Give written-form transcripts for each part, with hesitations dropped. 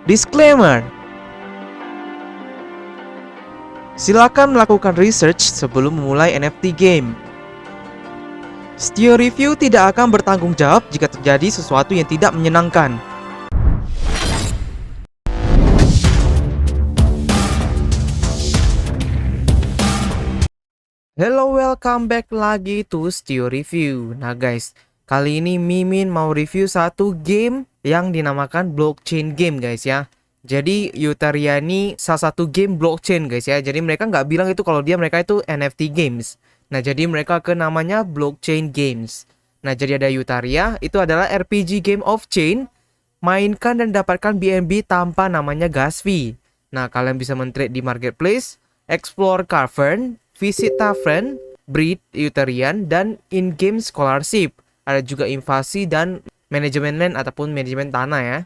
Disclaimer: silakan melakukan research sebelum memulai NFT game. Stio Review tidak akan bertanggung jawab jika terjadi sesuatu yang tidak menyenangkan. Hello, welcome back lagi to Stio Review. Nah guys, kali ini Mimin mau review satu game yang dinamakan blockchain game guys ya. Jadi Yutaria ini salah satu game blockchain guys ya. Jadi mereka nggak bilang itu kalau mereka itu NFT games. Nah jadi mereka ke namanya blockchain games. Nah jadi ada Yutaria, itu adalah RPG game of chain. Mainkan dan dapatkan BNB tanpa namanya gas fee. Nah kalian bisa men-trade di marketplace, explore cavern, visit tavern, breed Yutarian, dan in-game scholarship. Ada juga invasi dan manajemen land ataupun manajemen tanah ya.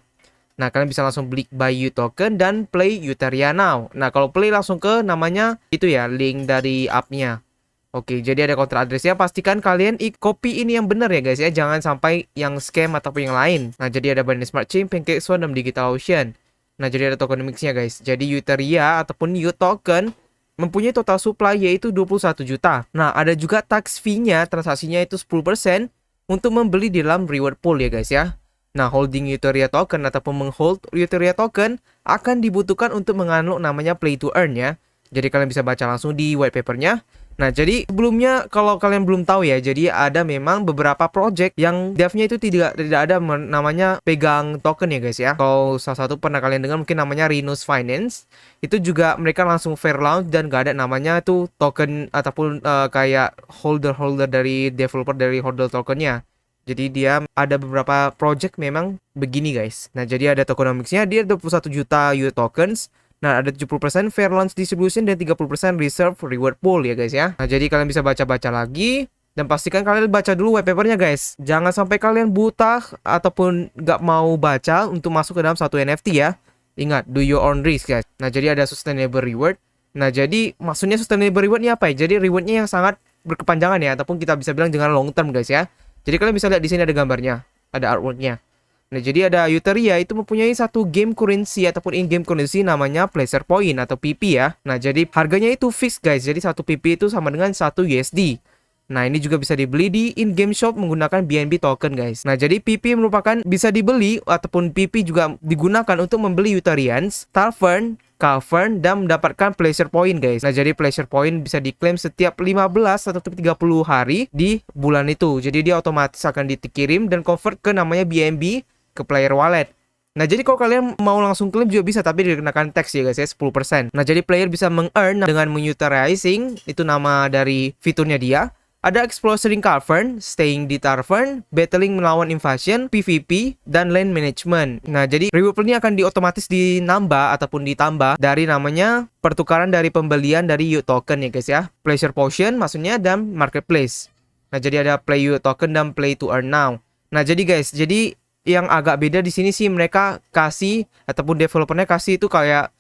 Nah, kalian bisa langsung beli buy you token dan play Yutaria now. Nah, kalau play langsung ke namanya itu ya, link dari app-nya. Oke, jadi ada counter address-nya. Pastikan kalian copy ini yang benar ya guys ya. Jangan sampai yang scam ataupun yang lain. Nah, jadi ada Binance Smart Chain, PancakeSwap, dan Digital Ocean. Nah, jadi ada tokenomics-nya guys. Jadi Yutaria ataupun U token mempunyai total supply yaitu 21 juta. Nah, ada juga tax fee-nya, transaksinya itu 10% untuk membeli di dalam reward pool ya guys ya. Nah, holding Yutaria token ataupun menghold Yutaria token akan dibutuhkan untuk mengunlock namanya play to earn ya. Jadi kalian bisa baca langsung di white paper-nya. Nah, jadi sebelumnya kalau kalian belum tahu ya, jadi ada memang beberapa project yang devnya itu tidak ada namanya pegang token ya guys ya. Kalau salah satu pernah kalian dengar mungkin namanya Rhinos Finance, itu juga mereka langsung fair launch dan gak ada namanya tuh token ataupun kayak holder dari developer dari holder tokennya. Jadi dia ada beberapa project memang begini guys. Nah, jadi ada tokenomics-nya, dia 21 juta U tokens. Nah, ada 70% fair launch distribution dan 30% reserve reward pool ya guys ya. Nah, jadi kalian bisa baca-baca lagi. Dan pastikan kalian baca dulu white papernya guys. Jangan sampai kalian buta ataupun nggak mau baca untuk masuk ke dalam satu NFT ya. Ingat, do your own risk guys. Nah, jadi ada sustainable reward. Nah, jadi maksudnya sustainable reward ini apa ya? Jadi rewardnya yang sangat berkepanjangan ya. Ataupun kita bisa bilang dengan long term guys ya. Jadi kalian bisa lihat di sini ada gambarnya. Ada artworknya. Nah, jadi ada Yutaria itu mempunyai satu game currency ataupun in-game currency namanya Pleasure Point atau PP ya. Nah, jadi harganya itu fix guys. Jadi satu PP itu sama dengan 1 USD. Nah, ini juga bisa dibeli di in-game shop menggunakan BNB token guys. Nah, jadi PP merupakan bisa dibeli ataupun PP juga digunakan untuk membeli Yutarians, Tavern, Cavern, dan mendapatkan Pleasure Point guys. Nah, jadi Pleasure Point bisa diklaim setiap 15 atau 30 hari di bulan itu. Jadi dia otomatis akan dikirim dan convert ke namanya BNB ke player wallet. Nah, jadi kalau kalian mau langsung klaim juga bisa, tapi dikenakan tax ya guys ya, 10%. Nah, jadi player bisa meng-earn dengan mengutilising, itu nama dari fiturnya dia. Ada exploring cavern, staying di tavern, battling melawan invasion, PvP, dan land management. Nah, jadi reward ini akan otomatis dinambah ataupun ditambah dari namanya pertukaran dari pembelian dari U token ya guys ya. Pleasure Potion maksudnya dan marketplace. Nah, jadi ada play U token dan play to earn now. Nah, jadi guys, jadi yang agak beda di sini sih mereka kasih ataupun developernya kasih itu kayak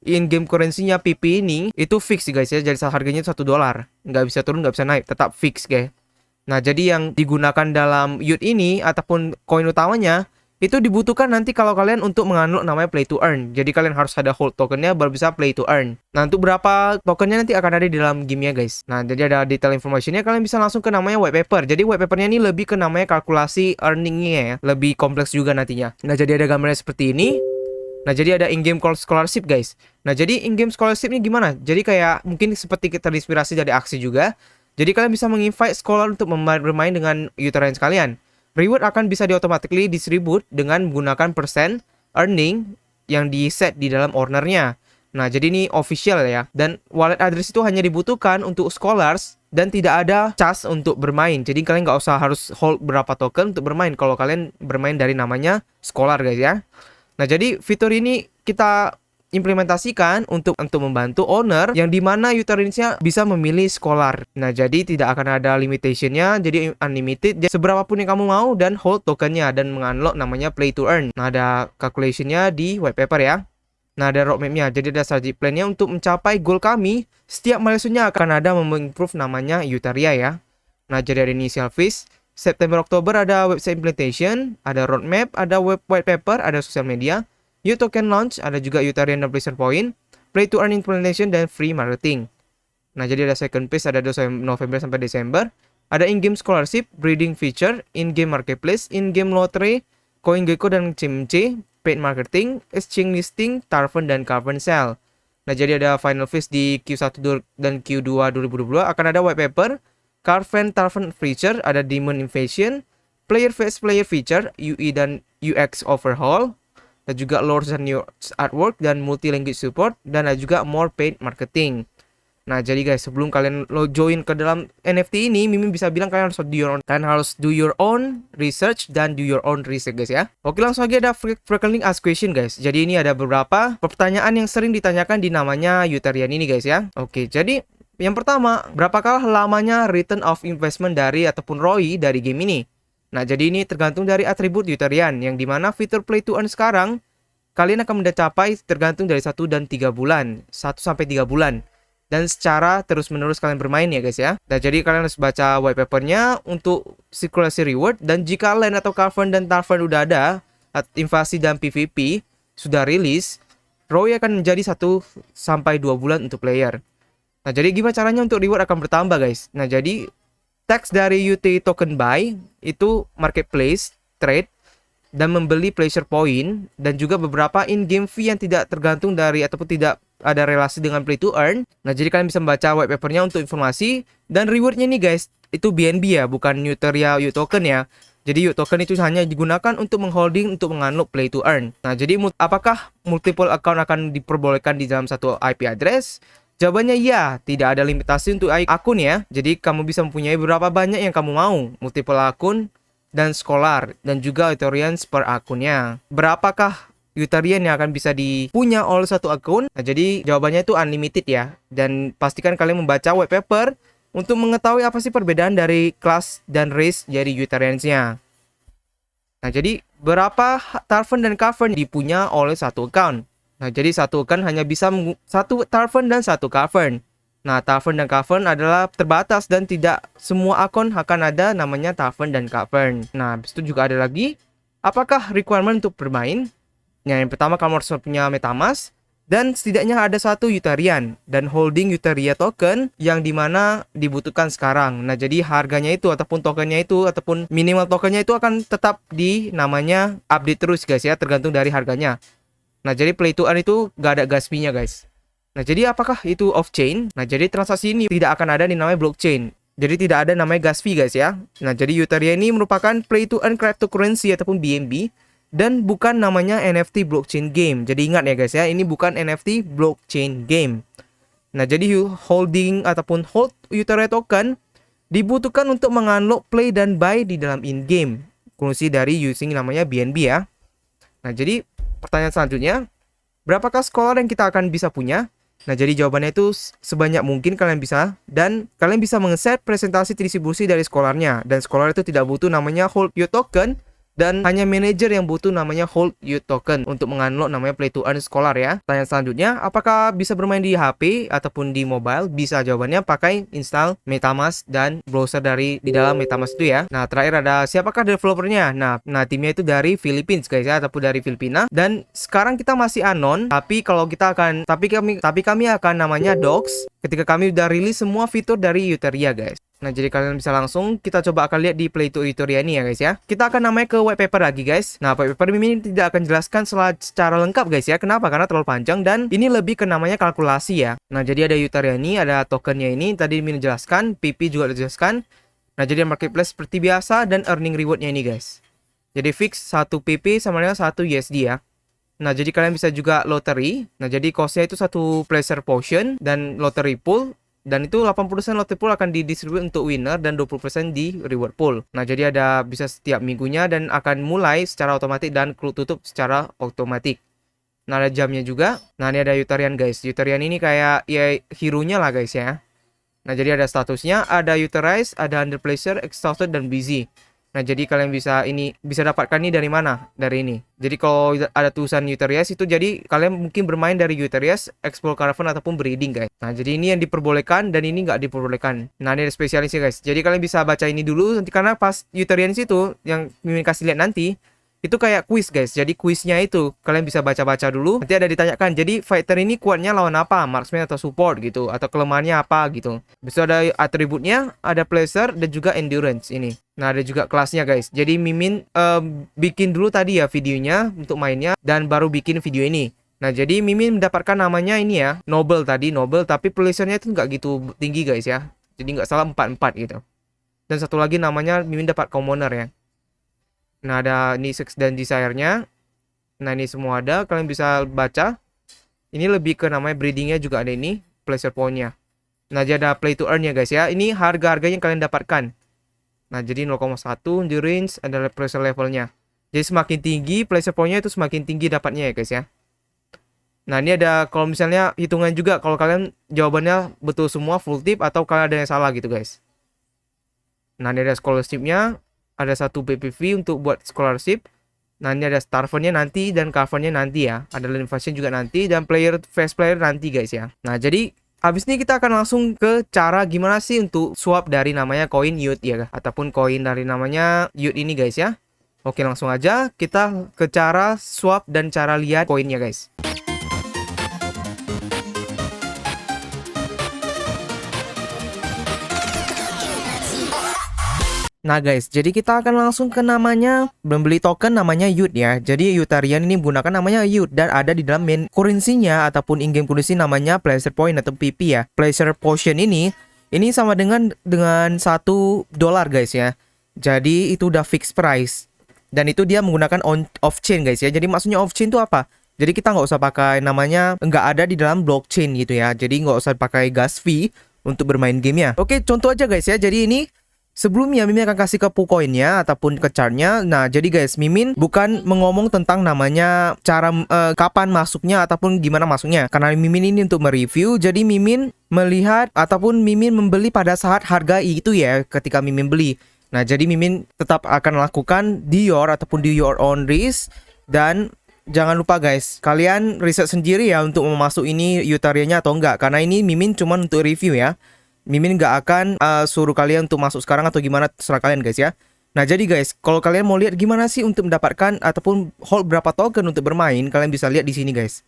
in-game currency-nya PP ini itu fix guys ya. Jadi harganya $1. Nggak bisa turun, nggak bisa naik, tetap fix guys. Nah, jadi yang digunakan dalam YUT ini ataupun koin utamanya itu dibutuhkan nanti kalau kalian untuk mengunlock namanya play to earn. Jadi kalian harus ada hold tokennya baru bisa play to earn. Nah, untuk berapa tokennya nanti akan ada di dalam gamenya guys. Nah, jadi ada detail informationnya, kalian bisa langsung ke namanya white paper. Jadi white papernya ini lebih ke namanya kalkulasi earningnya ya. Lebih kompleks juga nantinya. Nah, jadi ada gambarnya seperti ini. Nah, jadi ada in-game scholarship guys. Nah, jadi in-game scholarship ini gimana? Jadi kayak mungkin seperti kita terinspirasi dari aksi juga. Jadi kalian bisa menginvite scholar untuk bermain dengan Yutarian sekalian. Reward akan bisa automatically distribute dengan menggunakan persen earning yang di set di dalam ownernya. Nah, jadi ini official ya. Dan wallet address itu hanya dibutuhkan untuk scholars dan tidak ada charge untuk bermain. Jadi kalian nggak usah harus hold berapa token untuk bermain kalau kalian bermain dari namanya scholar guys ya. Nah, jadi fitur ini kita implementasikan untuk membantu owner yang dimana Yutariansnya bisa memilih scholar. Nah, jadi tidak akan ada limitationnya, jadi unlimited. Jadi, seberapa pun yang kamu mau dan hold tokennya dan mengunlock namanya play to earn. Nah, ada calculationnya di white paper ya. Nah, ada roadmapnya. Jadi ada strategy plan-nya untuk mencapai goal kami. Setiap milestone-nya akan ada memimprove namanya Yutaria ya. Nah, jadi ada initial phase. September Oktober ada website implementation, ada roadmap, ada white paper, ada social media. U Token Launch, ada juga Utarian dan Pleasure Point, Play to Earn Implementation, dan Free Marketing. Nah, jadi ada second phase, ada 2 November sampai Desember. Ada in-game scholarship, breeding feature, in-game marketplace, in-game lottery, CoinGecko dan CMC, paid marketing, exchange listing, Tarven dan Cavern Sale. Nah, jadi ada final phase di Q1 dan Q2 2022. Akan ada white paper, Tarven feature, ada Demon Invasion, player face player feature, UI dan UX overhaul, dan juga lore dan new artwork, dan multi-language support, dan ada juga more paid marketing. Nah, jadi guys, sebelum kalian join ke dalam NFT ini, Mimin bisa bilang kalian harus do your own research dan do your own research guys ya. Oke, langsung aja ada frequently asked question guys. Jadi ini ada beberapa pertanyaan yang sering ditanyakan di namanya Utarian ini guys ya. Oke, jadi yang pertama, berapakah lamanya return of investment dari ataupun ROI dari game ini? Nah, jadi ini tergantung dari atribut Utarian, yang dimana fitur play to earn sekarang kalian akan mencapai tergantung dari 1 dan 3 bulan, 1 sampai 3 bulan. Dan secara terus-menerus kalian bermain ya guys ya. Nah, jadi kalian harus baca white papernya untuk circulasi reward. Dan jika Land atau Cavern dan Tarven udah ada, invasi dan PvP sudah rilis, ROI akan menjadi 1 sampai 2 bulan untuk player. Nah, jadi gimana caranya untuk reward akan bertambah guys? Nah, jadi teks dari UT token buy itu marketplace, trade, dan membeli pleasure point, dan juga beberapa in-game fee yang tidak tergantung dari ataupun tidak ada relasi dengan play to earn. Nah, jadi kalian bisa membaca white papernya untuk informasi. Dan rewardnya nih guys, itu BNB ya, bukan Uteria U token ya. Jadi U token itu hanya digunakan untuk mengholding untuk mengunlock play to earn. Nah, jadi apakah multiple account akan diperbolehkan di dalam satu IP address? Jawabannya ya, tidak ada limitasi untuk akun ya. Jadi kamu bisa mempunyai berapa banyak yang kamu mau, multiple akun dan scholar, dan juga Utarians per akunnya. Berapakah Utarian yang akan bisa dipunya oleh satu akun? Nah, jadi jawabannya itu unlimited ya. Dan pastikan kalian membaca white paper untuk mengetahui apa sih perbedaan dari kelas dan race dari Utarians-nya. Nah, jadi berapa Tarven dan Cavern dipunya oleh satu account? Nah, jadi satu account hanya bisa satu Tarven dan satu Cavern. Nah, Tarven dan Cavern adalah terbatas dan tidak semua akun akan ada namanya Tarven dan Cavern. Nah, habis itu juga ada lagi, apakah requirement untuk bermain? Nah, yang pertama kamu harus punya MetaMask dan setidaknya ada satu Utarian dan holding Utaria token yang dimana dibutuhkan sekarang. Nah, jadi harganya itu ataupun tokennya itu ataupun minimal tokennya itu akan tetap di namanya update terus guys ya, tergantung dari harganya. Nah, jadi play to earn itu gak ada gas fee-nya guys. Nah, jadi apakah itu off chain? Nah, jadi transaksi ini tidak akan ada di namanya blockchain. Jadi tidak ada namanya gas fee guys ya. Nah, jadi Utaria ini merupakan play to earn cryptocurrency ataupun BNB. Dan bukan namanya NFT blockchain game. Jadi ingat ya guys ya, ini bukan NFT blockchain game. Nah, jadi holding ataupun hold Utaria token dibutuhkan untuk mengunlock play dan buy di dalam in-game. Kunci dari using namanya BNB ya. Nah, jadi pertanyaan selanjutnya, berapakah scholar yang kita akan bisa punya? Nah, jadi jawabannya itu sebanyak mungkin kalian bisa. Dan kalian bisa meng-set presentasi distribusi dari scholarnya. Dan scholar itu tidak butuh namanya hold your token. Dan hanya manajer yang butuh namanya hold you token untuk mengunlock namanya play to earn scholar ya. Pertanyaan selanjutnya, apakah bisa bermain di HP ataupun di mobile? Bisa, jawabannya pakai install MetaMask dan browser di dalam MetaMask itu ya. Nah, terakhir ada siapakah developernya? Nah, timnya itu dari Philippines guys ya, ataupun dari Filipina. Dan sekarang kita masih anon, tapi kami akan namanya Docs ketika kami udah rilis semua fitur dari Utaria guys. Nah, jadi kalian bisa langsung kita coba akan lihat di Play to Utaria ini ya guys ya. Kita akan namanya ke white paper lagi guys. Nah, white paper ini tidak akan jelaskan secara lengkap guys ya. Kenapa? Karena terlalu panjang dan ini lebih ke namanya kalkulasi ya. Nah, jadi ada Utaria ini, ada tokennya ini. Tadi Min jelaskan, PP juga dijelaskan. Nah, jadi marketplace seperti biasa dan earning rewardnya ini guys. Jadi fix 1 PP sama dengan 1 USD ya. Nah, jadi kalian bisa juga lottery. Nah, jadi costnya itu 1 pleasure potion dan lottery pool. Dan itu 80% lottery pool akan didistribusi untuk winner dan 20% di reward pool. Nah, jadi ada bisa setiap minggunya dan akan mulai secara otomatis dan tutup secara otomatis. Nah, ada jamnya juga. Nah, ini ada Utarian guys. Utarian ini kayak ya hero-nya lah guys ya. Nah, jadi ada statusnya, ada Utarize, ada under pleasure, exhausted, dan busy. Nah, jadi kalian bisa dapatkan ini dari mana? Dari ini. Jadi kalau ada tulisan Utarias itu jadi kalian mungkin bermain dari Utarias, Explore Caravan ataupun Breeding guys. Nah, jadi ini yang diperbolehkan dan ini nggak diperbolehkan. Nah, ini ada spesialisnya guys. Jadi kalian bisa baca ini dulu nanti karena pas Utarians itu yang Mimin kasih lihat nanti Itu kayak kuis guys. Jadi kuisnya itu kalian bisa baca-baca dulu. Nanti ada ditanyakan. Jadi fighter ini kuatnya lawan apa? Marksman atau support gitu. Atau kelemahannya apa gitu. Bisa ada atributnya, ada pleasure dan juga endurance ini. Nah, ada juga kelasnya guys. Jadi Mimin bikin dulu tadi ya videonya untuk mainnya dan baru bikin video ini. Nah, jadi Mimin mendapatkan namanya ini ya, Noble tadi, Noble, tapi pleasure-nya itu nggak gitu tinggi guys ya. Jadi nggak salah 44 gitu. Dan satu lagi namanya Mimin dapat Commoner ya. Nah, ada ini Sex dan Desire-nya. Nah, ini semua ada, kalian bisa baca. Ini lebih ke namanya breeding-nya juga ada ini, pleasure point-nya. Nah, jadi ada play to earn ya guys ya. Ini harga-harganya yang kalian dapatkan. Nah, jadi 0,1 endurance adalah pleasure levelnya. Jadi semakin tinggi pleasure point-nya itu semakin tinggi dapatnya ya guys ya. Nah, ini ada kalau misalnya hitungan juga kalau kalian jawabannya betul semua full tip atau kalian ada yang salah gitu guys. Nah, ini ada scholarship-nya. Ada satu BPV untuk buat scholarship. Nah, ini ada starfund-nya nanti dan cover-nya nanti ya. Ada invasion juga nanti dan fast player nanti guys ya. Nah, jadi habis ini kita akan langsung ke cara gimana sih untuk swap dari namanya koin youth ya, ataupun koin dari namanya youth ini guys ya. Oke, langsung aja kita ke cara swap dan cara lihat koinnya guys. Nah guys, jadi kita akan langsung ke namanya membeli token namanya youth ya. Jadi Youtarian ini menggunakan namanya youth dan ada di dalam main currency-nya ataupun in-game currency namanya pleasure point atau PP ya. Pleasure potion ini sama dengan $1 guys ya. Jadi itu udah fixed price. Dan itu dia menggunakan off chain guys ya. Jadi maksudnya off chain itu apa? Jadi kita nggak usah pakai namanya, nggak ada di dalam blockchain gitu ya. Jadi nggak usah pakai gas fee untuk bermain gamenya. Oke, contoh aja guys ya. Jadi ini sebelumnya Mimin akan kasih ke Pukoinnya ataupun ke chartnya. Nah, jadi guys, Mimin bukan mengomong tentang namanya cara kapan masuknya ataupun gimana masuknya. Karena Mimin ini untuk mereview, jadi Mimin melihat ataupun Mimin membeli pada saat harga itu ya ketika Mimin beli. Nah, jadi Mimin tetap akan lakukan di your own risk. Dan jangan lupa guys, kalian riset sendiri ya untuk memasuk ini Youtarianya atau enggak. Karena ini Mimin cuma untuk review ya. Mimin nggak akan suruh kalian untuk masuk sekarang atau gimana, terserah kalian guys ya. Nah, jadi guys, kalau kalian mau lihat gimana sih untuk mendapatkan ataupun hold berapa token untuk bermain, kalian bisa lihat di sini guys.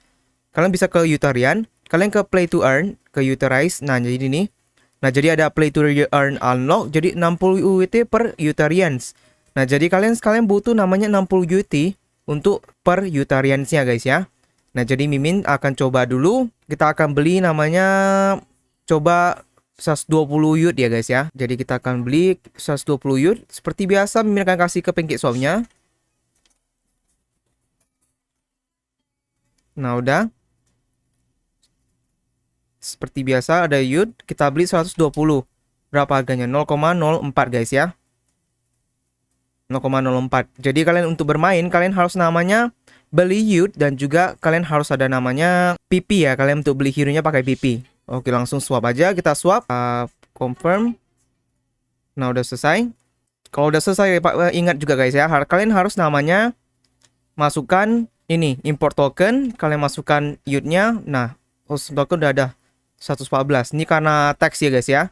Kalian bisa ke Youtarian, kalian ke play to earn, ke Youtarize. Nah, jadi ini. Nah, jadi ada play to earn unlock, jadi 60 UT per Youtarians. Nah, jadi kalian butuh namanya 60 UT untuk per Youtarians-nya guys ya. Nah, jadi Mimin akan coba dulu. Kita akan beli namanya, coba 120 youth ya guys ya. Jadi kita akan beli 120 youth. Seperti biasa Mimin akan kasih ke pancake swap-nya. Nah, udah. Seperti biasa ada youth, kita beli 120. Berapa harganya? 0,04 guys ya. 0,04. Jadi kalian untuk bermain kalian harus namanya beli youth dan juga kalian harus ada namanya PP ya. Kalian untuk beli hero-nya pakai PP. Oke, langsung swap aja. Kita swap, confirm. Nah, udah selesai. Kalau udah selesai, ingat juga guys ya, kalian harus namanya masukkan ini import token. Kalian masukkan youth-nya. Nah, token udah ada 114. Ini karena teks ya guys ya.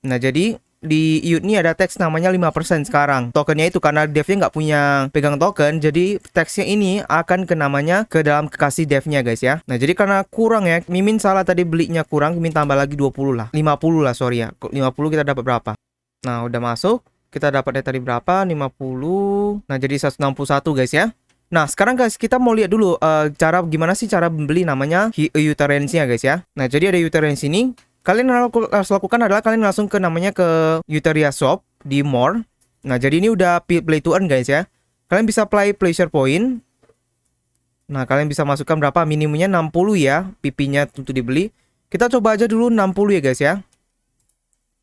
Nah, jadi di youth ini ada teks namanya 5% sekarang. Tokennya itu karena devnya nggak punya pegang token, jadi teksnya ini akan ke namanya ke dalam kekasih devnya guys ya. Nah, jadi karena kurang ya, Mimin salah tadi belinya kurang, Mimin tambah lagi 20 lah. 50 lah, sorry ya. 50 kita dapat berapa? Nah, udah masuk. Kita dapatnya tadi berapa? 50. Nah, jadi 161 guys ya. Nah, sekarang guys, kita mau lihat dulu cara gimana sih cara membeli namanya Youtarians-nya guys ya. Nah, jadi ada Youtarians ini. Kalian harus lakukan adalah kalian langsung ke namanya ke Youtaria Shop di More. Nah, jadi ini udah play to earn guys ya. Kalian bisa apply pleasure point. Nah, kalian bisa masukkan berapa? Minimumnya 60 ya, PP-nya untuk dibeli. Kita coba aja dulu 60 ya guys ya.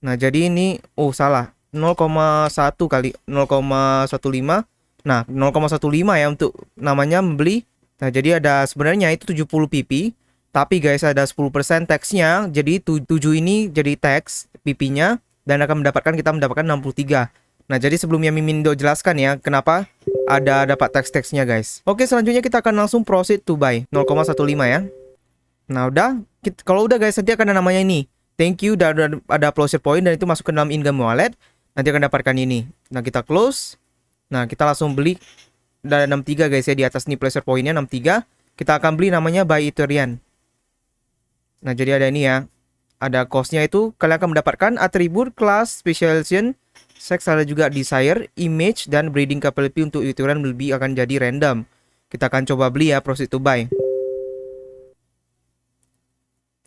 Nah, jadi ini salah. 0,1 kali 0,15. Nah, 0,15 ya untuk namanya membeli. Nah, jadi ada sebenarnya itu 70 PP. Tapi guys ada 10% taxnya. Jadi 7 ini jadi tax PP-nya. Dan kita mendapatkan 63. Nah, jadi sebelumnya Mimin udah jelaskan ya kenapa ada dapat tax-taxnya guys. Oke, selanjutnya kita akan langsung proceed to buy 0,15 ya. Nah, udah. Kalau udah guys, nanti akan ada namanya ini. Thank you, ada pleasure point dan itu masuk ke dalam in-game wallet. Nanti akan dapatkan ini. Nah, kita close. Nah, kita langsung beli Ada 63 guys ya, di atas nih pleasure pointnya 63. Kita akan beli namanya Buy Ethereum. Nah jadi ada ini ya, ada costnya itu kalian akan mendapatkan atribut, class, specialization, sex, ada juga desire, image, dan breeding capability. Untuk Ethereum lebih akan jadi random. Kita akan coba beli ya, proceed to buy.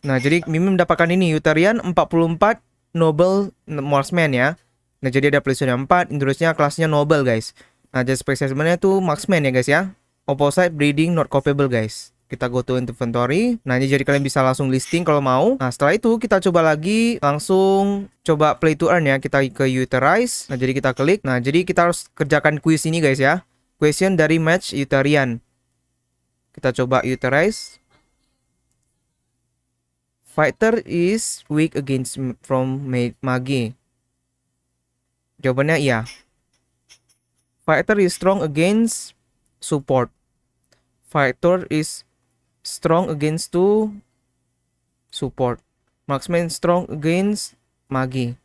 Nah jadi Mimin mendapatkan ini Ethereum 44 Noble Marksman ya. Nah jadi ada pleasure 4, endurance-nya kelasnya Noble guys. Nah jadi specialnya tuh Marksman ya guys ya. Opposite breeding not capable guys. Kita go to inventory. Nah ini jadi kalian bisa langsung listing kalau mau. Nah setelah itu kita coba lagi langsung coba play to earn ya. Kita ke Eutherize. Nah jadi kita klik. Nah jadi kita harus kerjakan quiz ini guys ya. Question dari match Eutherian. Kita coba Eutherize. Fighter is weak against from Magi. Jawabannya iya. Fighter is strong against support. Fighter is strong against to support. Marksman strong against Magi.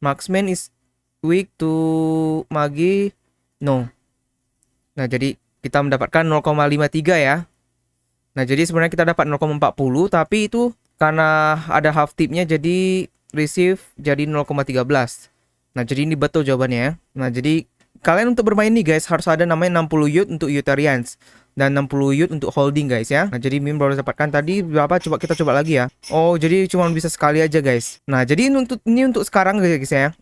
Marksman is weak to Magi. No. Nah jadi kita mendapatkan 0,53 ya. Nah jadi sebenarnya kita dapat 0,40, tapi itu karena ada half tipnya jadi receive jadi 0,13. Nah jadi ini betul jawabannya ya. Nah jadi kalian untuk bermain nih guys harus ada namanya 60 youth untuk Eutherians dan 60 youth untuk holding guys ya. Nah jadi Mim baru dapatkan tadi berapa, coba kita coba lagi ya. Oh jadi cuma bisa sekali aja guys. Nah jadi ini untuk sekarang guys ya.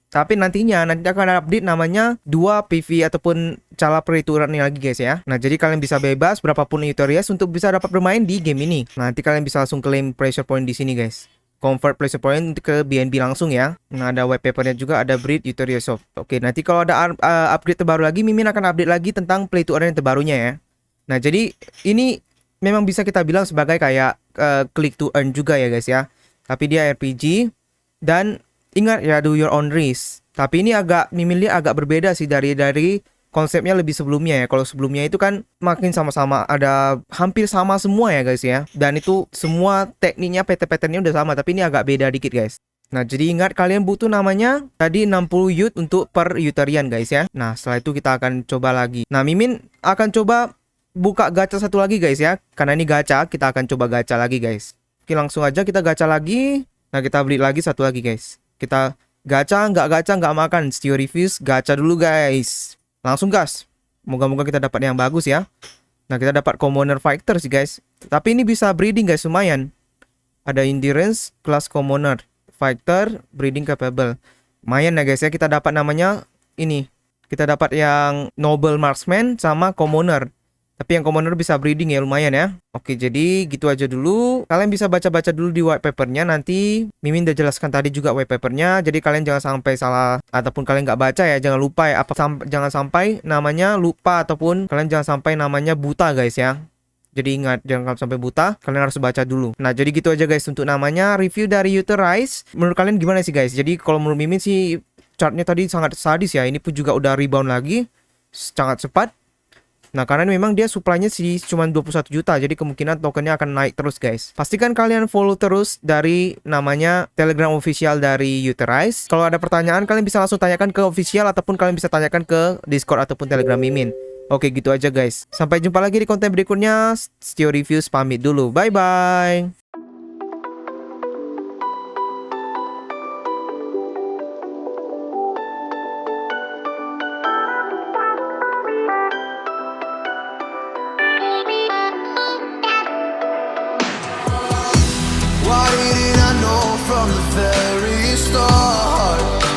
Tapi nanti akan ada update namanya 2 PV ataupun cara perituran ini lagi guys ya. Nah jadi kalian bisa bebas berapapun Eutherians untuk bisa dapat bermain di game ini. Nah, nanti kalian bisa langsung claim pressure point di sini guys. Convert pressure point ke BNB langsung ya. Nah ada white papernya juga, ada breed Eutherian Soft. Oke nanti kalau ada update terbaru lagi, Mimin akan update lagi tentang play to earn yang terbarunya ya. Nah jadi ini memang bisa kita bilang sebagai kayak click to earn juga ya guys ya. Tapi dia RPG dan ingat ya, do your own risk. Tapi ini Mimin lihat agak berbeda sih dari konsepnya lebih sebelumnya ya. Kalau sebelumnya itu kan makin sama-sama, ada hampir sama semua ya guys ya. Dan itu semua tekniknya, pattern-patternnya udah sama, tapi ini agak beda dikit guys. Nah jadi ingat kalian butuh namanya tadi 60 youth untuk per Eutherian guys ya. Nah setelah itu kita akan coba lagi. Nah Mimin akan coba buka gacha satu lagi guys ya. Karena ini gacha, kita akan coba gacha lagi guys. Oke langsung aja kita gacha lagi. Nah kita beli lagi satu lagi guys. Kita gacha nggak makan. Steel Reviews gacha dulu guys. Langsung gas. Moga-moga kita dapat yang bagus ya. Nah kita dapat Commoner Fighter sih guys. Tapi ini bisa breeding guys, lumayan. Ada Endurance, kelas Commoner Fighter, breeding capable. Lumayan ya guys ya, kita dapat namanya ini. Kita dapat yang Noble Marksman sama Commoner. Tapi yang Commoner bisa breeding ya, lumayan ya. Oke jadi gitu aja dulu. Kalian bisa baca-baca dulu di white papernya. Nanti Mimin udah jelaskan tadi juga white papernya. Jadi kalian jangan sampai salah, ataupun kalian nggak baca ya, jangan lupa ya. Jangan sampai namanya lupa, ataupun kalian jangan sampai namanya buta guys ya. Jadi ingat, jangan sampai buta, kalian harus baca dulu. Nah jadi gitu aja guys untuk namanya review dari Eutherize. Menurut kalian gimana sih guys? Jadi kalau menurut Mimin sih chartnya tadi sangat sadis ya. Ini pun juga udah rebound lagi, sangat cepat. Nah karena memang dia supply-nya sih cuma 21 juta. Jadi kemungkinan tokennya akan naik terus guys. Pastikan kalian follow terus dari namanya Telegram official dari Eutherize. Kalau ada pertanyaan kalian bisa langsung tanyakan ke official, ataupun kalian bisa tanyakan ke Discord ataupun Telegram Mimin. Oke gitu aja guys. Sampai jumpa lagi di konten berikutnya. Steel Reviews pamit dulu. Bye bye. Why didn't I know from the first?